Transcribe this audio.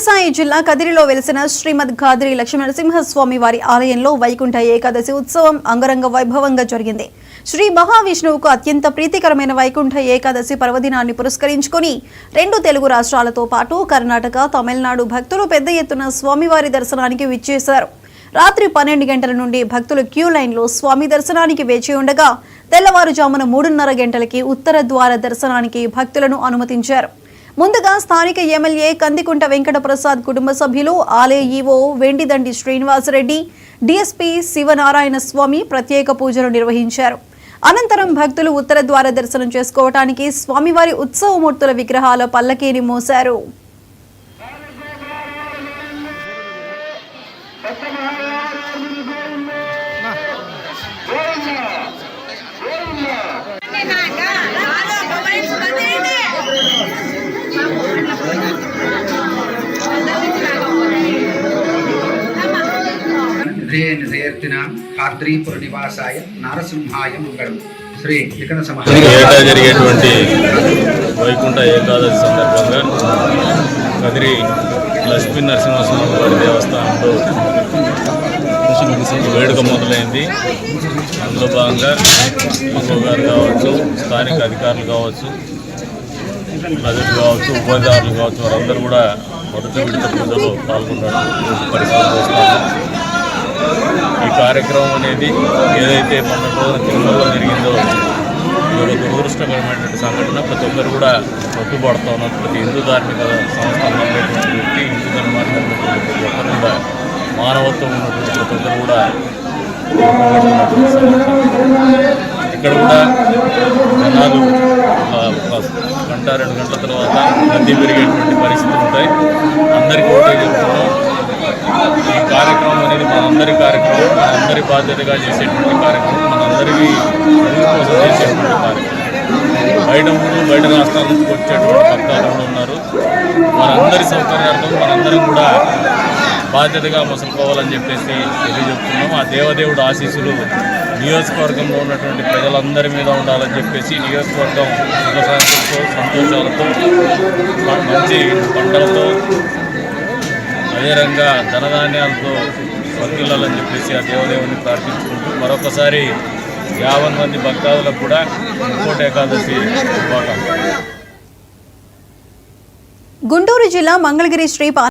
సత్యసాయి జిల్లా కదిరిలో వెలిసిన శ్రీమద్ ఖాద్రి లక్ష్మీనరసింహస్వామి వారి ఆలయంలో వైకుంఠ ఏకాదశి ఉత్సవం అంగరంగ వైభవంగా జరిగింది. శ్రీ మహావిష్ణువుకు అత్యంత ప్రీతికరమైన వైకుంఠ ఏకాదశి పర్వదినాన్ని పురస్కరించుకొని 2 తెలుగు రాష్ట్రాలతో పాటు కర్ణాటక, తమిళనాడు భక్తులు పెద్ద ఎత్తున స్వామివారి దర్శనానికి విచ్చేశారు. రాత్రి 12 గంటల నుండి భక్తులు క్యూ లైన్లో స్వామి దర్శనానికి వేచి ఉండగా తెల్లవారుజామున 3:30 గంటలకి ఉత్తర ద్వార దర్శనానికి భక్తులను అనుమతించారు. ముందుగా స్థానిక ఎమ్మెల్యే కందికుంట వెంకట ప్రసాద్ కుటుంబ సభ్యులు, ఆలయ ఈవో వెండిదండి శ్రీనివాసరెడ్డి, డీఎస్పీ శివనారాయణ స్వామి ప్రత్యేక పూజలు నిర్వహించారు. అనంతరం భక్తులు ఉత్తర ద్వార దర్శనం చేసుకోవటానికి స్వామివారి ఉత్సవమూర్తుల విగ్రహాల పల్లకీని మోశారు. ఖాద్రీపుర నివాసాయ నారసింహాయ మంగళం. శ్రీ ఏటా జరిగేటువంటి వైకుంఠ ఏకాదశి సందర్భంగా కదిరి లక్ష్మీ నరసింహస్వామి వారి దేవస్థానంలో వేడుక మొదలైంది. అందులో భాగంగా ఈవో గారు కావచ్చు, స్థానిక అధికారులు కావచ్చు, ప్రజలు కావచ్చు, ఉపాధిదారులు కావచ్చు, వారందరూ కూడా మొదటి విడత పూజలో పాల్గొన్నట్టు పరిశీలన. ఈ కార్యక్రమం అనేది ఏదైతే మొన్నటి రోజున తిరుమలలో జరిగిందో ఇది ఒక దురదృష్టకరమైనటువంటి సంఘటన. ప్రతి ఒక్కరు కూడా పట్టుబడుతూ ఉన్నారు. ప్రతి హిందూ ధార్మిక సంస్థలు నమ్మేటువంటి వ్యక్తి, హిందూ ధర్మాన్ని నమ్మేటువంటి ప్రతి ఒక్కరు కూడా, మానవత్వం ఉన్నటువంటి ప్రతి ఒక్కరు కూడా ఇక్కడ కూడా జనాలు 1 గంట 2 గంటల తర్వాత రద్దీ పెరిగేటువంటి పరిస్థితులు ఉంటాయి. అందరికీ ఒకటే చెప్తున్నాం, ఈ కార్యక్రమం అనేది మనందరి కార్యక్రమం, మనందరి బాధ్యతగా చేసేటువంటి కార్యక్రమం, మనందరికీ కోసం చేసేటువంటి కార్యక్రమం. బయట రాష్ట్రాల నుంచి వచ్చేటువంటి భక్తాలు కూడా ఉన్నారు. వారందరి సౌకర్యార్థం మనందరం కూడా బాధ్యతగా మసులుకోవాలని చెప్పేసి తెలియజెప్తున్నాం. ఆ దేవదేవుడు ఆశీస్సులు నియోజకవర్గంలో ఉన్నటువంటి ప్రజలందరి మీద ఉండాలని చెప్పేసి, నియోజకవర్గం సుఖశాంతులతో, సంతోషాలతో, మంచి పంటలతో, అదే రంగా ధనధాన్యాలతో వర్ధిల్లాలని చెప్పేసి ఆ దేవదేవుని ప్రార్థించుకుంటూ మరొకసారి 50 మంది భక్తాదులకు కూడా ముక్కోటి ఏకాదశి శుభాకాంక్షలు. గుంటూరు జిల్లా మంగళగిరి శ్రీ